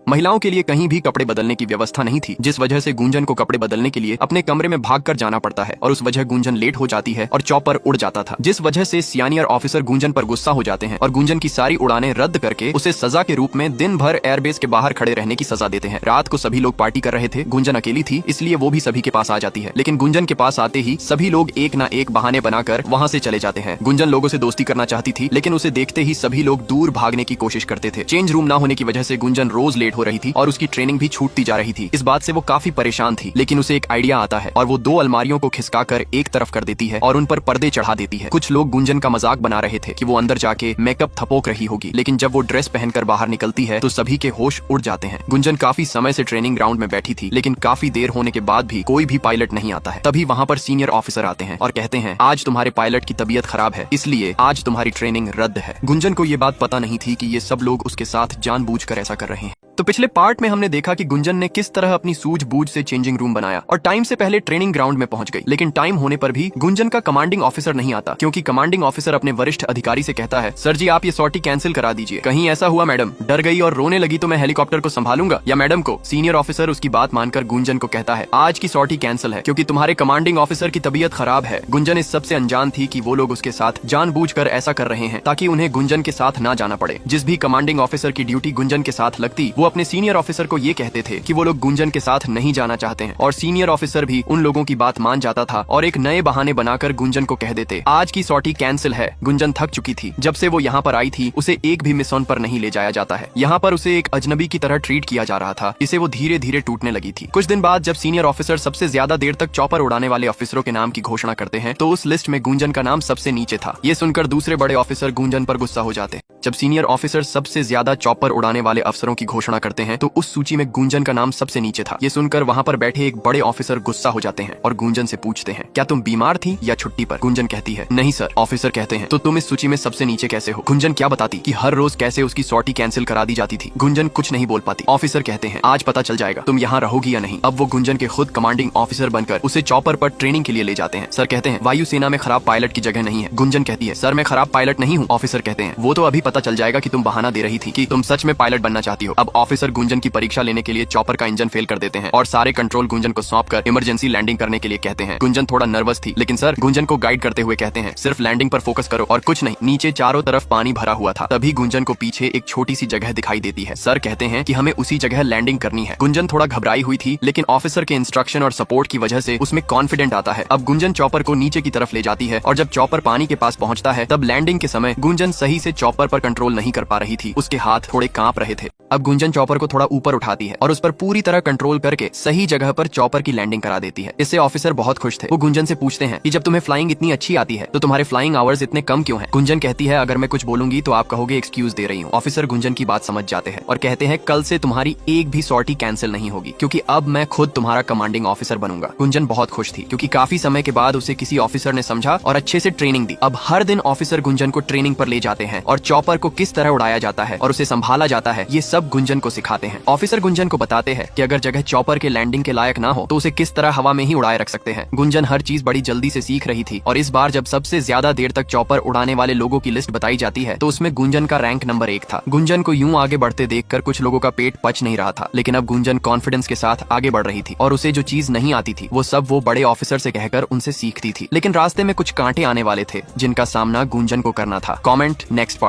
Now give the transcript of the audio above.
महिलाओं के लिए कहीं भी कपड़े बदलने की व्यवस्था नहीं थी, जिस वजह से गुंजन को कपड़े बदलने के लिए अपने कमरे में भागकर जाना पड़ता है और उस वजह गुंजन लेट हो जाती है और चॉपर उड़ जाता था, जिस वजह से सीनियर ऑफिसर गुंजन पर गुस्सा हो जाते हैं और गुंजन की सारी उड़ानें रद्द करके उसे सजा के रूप में दिन भर एयरबेस के बाहर खड़े रहने की सजा देते हैं। रात को सभी लोग पार्टी कर रहे थे, गुंजन अकेली थी, इसलिए वो भी सभी के पास आ जाती है, लेकिन गुंजन के पास आते ही सभी लोग एक ना एक बहाने बनाकर वहाँ से चले जाते हैं। गुंजन लोगों से दोस्ती करना चाहती थी, लेकिन उसे देखते ही सभी लोग दूर भागने की कोशिश करते थे। चेंज रूम ना होने की वजह से गुंजन रोज लेट हो रही थी और उसकी ट्रेनिंग भी छूटती जा रही थी। इस बात से वो काफी परेशान थी, लेकिन उसे एक आइडिया आता है और वो 2 अलमारियों को खिसकाकर एक तरफ कर देती है और उन पर पर्दे चढ़ा देती है। कुछ लोग गुंजन का मजाक बना रहे थे कि वो अंदर जाके मेकअप थपोक रही होगी, लेकिन जब वो ड्रेस पहनकर बाहर निकलती है तो सभी के होश उड़ जाते हैं। गुंजन काफी समय से ट्रेनिंग ग्राउंड में बैठी थी, लेकिन काफी देर होने के बाद भी कोई भी पायलट नहीं आता है। तभी वहाँ पर सीनियर ऑफिसर आते हैं और कहते हैं, आज तुम्हारे पायलट की तबीयत खराब है, इसलिए आज तुम्हारी ट्रेनिंग रद्द है। गुंजन को ये बात पता नहीं थी कि ये सब लोग उसके साथ जानबूझकर ऐसा कर रहे हैं। तो पिछले पार्ट में हमने देखा कि गुंजन ने किस तरह अपनी सूझबूझ से चेंजिंग रूम बनाया और टाइम से पहले ट्रेनिंग ग्राउंड में पहुंच गई, लेकिन टाइम होने पर भी गुंजन का कमांडिंग ऑफिसर नहीं आता, क्योंकि कमांडिंग ऑफिसर अपने वरिष्ठ अधिकारी से कहता है, सर जी आप ये सॉर्टी कैंसिल करा दीजिए। कहीं ऐसा हुआ मैडम डर गई और रोने लगी तो मैं हेलीकॉप्टर को संभालूंगा या मैडम को। सीनियर ऑफिसर उसकी बात मानकर गुंजन को कहता है, आज की सॉर्टी कैंसिल है क्योंकि तुम्हारे कमांडिंग ऑफिसर की तबीयत खराब है। गुंजन इस सबसे अनजान थी कि वो लोग उसके साथ जानबूझकर ऐसा कर रहे हैं ताकि उन्हें गुंजन के साथ ना जाना पड़े। जिस भी कमांडिंग ऑफिसर की ड्यूटी गुंजन के साथ लगती, वो अपने सीनियर ऑफिसर को ये कहते थे कि वो लोग गुंजन के साथ नहीं जाना चाहते हैं और सीनियर ऑफिसर भी उन लोगों की बात मान जाता था और एक नए बहाने बनाकर गुंजन को कह देते, आज की सॉर्टी कैंसिल है। गुंजन थक चुकी थी, जब से वो यहाँ पर आई थी उसे एक भी मिशन पर नहीं ले जाया जाता है। यहाँ पर उसे एक अजनबी की तरह ट्रीट किया जा रहा था, इसे वो धीरे धीरे टूटने लगी थी। कुछ दिन बाद जब सीनियर ऑफिसर सबसे ज्यादा देर तक चॉपर उड़ाने वाले ऑफिसरों के नाम की घोषणा करते हैं तो उस लिस्ट में गुंजन का नाम सबसे नीचे था। ये सुनकर दूसरे बड़े ऑफिसर गुंजन पर गुस्सा हो जाते। जब सीनियर ऑफिसर सबसे ज्यादा चॉपर उड़ाने वाले अफसरों की घोषणा करते हैं तो उस सूची में गुंजन का नाम सबसे नीचे था। ये सुनकर वहाँ पर बैठे एक बड़े ऑफिसर गुस्सा हो जाते हैं और गुंजन से पूछते हैं, क्या तुम बीमार थी या छुट्टी पर? गुंजन कहती है, नहीं सर। ऑफिसर कहते हैं, तो तुम इस सूची में सबसे नीचे कैसे हो? गुंजन क्या बताती कि हर रोज कैसे उसकी सॉर्टी कैंसिल करा दी जाती थी। गुंजन कुछ नहीं बोल पाती। ऑफिसर कहते हैं, आज पता चल जाएगा तुम यहाँ रहोगी या नहीं। अब वो गुंजन के खुद कमांडिंग ऑफिसर बनकर उसे चॉपर पर ट्रेनिंग के लिए ले जाते हैं। सर कहते हैं, वायुसेना में खराब पायलट की जगह नहीं है। गुंजन कहती है, सर मैं खराब पायलट नहीं हूँ। ऑफिसर कहते हैं, वो तो अभी पता चल जाएगा कि तुम बहाना दे रही थी कि तुम सच में पायलट बनना चाहती हो। अब ऑफिसर गुंजन की परीक्षा लेने के लिए चॉपर का इंजन फेल कर देते हैं और सारे कंट्रोल गुंजन को सौंपकर इमरजेंसी लैंडिंग करने के लिए कहते हैं। गुंजन थोड़ा नर्वस थी, लेकिन सर गुंजन को गाइड करते हुए कहते हैं, सिर्फ लैंडिंग पर फोकस करो और कुछ नहीं। नीचे चारों तरफ पानी भरा हुआ था। तभी गुंजन को पीछे एक छोटी सी जगह दिखाई देती है। सर कहते हैं कि हमें उसी जगह लैंडिंग करनी है। गुंजन थोड़ा घबराई हुई थी, लेकिन ऑफिसर के इंस्ट्रक्शन और सपोर्ट की वजह से उसमें कॉन्फिडेंट आता है। अब गुंजन चॉपर को नीचे की तरफ ले जाती है और जब चॉपर पानी के पास पहुंचता है तब लैंडिंग के समय गुंजन सही से चॉपर पर कंट्रोल नहीं कर पा रही थी। उसके हाथ थोड़े कांप रहे थे। अब गुंजन चॉपर को थोड़ा ऊपर उठाती है और उस पर पूरी तरह कंट्रोल करके सही जगह पर चॉपर की लैंडिंग करा देती है। इससे ऑफिसर बहुत खुश थे। वो गुंजन से पूछते हैं कि जब तुम्हें फ्लाइंग इतनी अच्छी आती है तो तुम्हारे फ्लाइंग आवर्स इतने कम क्यों हैं? गुंजन कहती है, अगर मैं कुछ बोलूंगी तो आप कहोगे एक्सक्यूज दे रही हूँ। ऑफिसर गुंजन की बात समझ जाते हैं और कहते हैं, कल से तुम्हारी एक भी सॉर्टी कैंसिल नहीं होगी क्योंकि अब मैं खुद तुम्हारा कमांडिंग ऑफिसर बनूंगा। गुंजन बहुत खुश थी क्योंकि काफी समय के बाद उसे किसी ऑफिसर ने समझा और अच्छे से ट्रेनिंग दी। अब हर दिन ऑफिसर गुंजन को ट्रेनिंग पर ले जाते हैं और चॉपर को किस तरह उड़ाया जाता है और उसे संभाला जाता है, ये सब गुंजन को सिखाते हैं। ऑफिसर गुंजन को बताते हैं कि अगर जगह चॉपर के लैंडिंग के लायक ना हो तो उसे किस तरह हवा में ही उड़ाए रख सकते हैं। गुंजन हर चीज बड़ी जल्दी से सीख रही थी और इस बार जब सबसे ज्यादा देर तक चॉपर उड़ाने वाले लोगों की लिस्ट बताई जाती है तो उसमें गुंजन का रैंक नंबर 1 था। गुंजन को यूं आगे बढ़ते देखकर कुछ लोगों का पेट पच नहीं रहा था, लेकिन अब गुंजन कॉन्फिडेंस के साथ आगे बढ़ रही थी और उसे जो चीज नहीं आती थी वो सब वो बड़े ऑफिसर से कहकर उनसे सीखती थी। लेकिन रास्ते में कुछ कांटे आने वाले थे जिनका सामना गुंजन को करना था। Comment next part.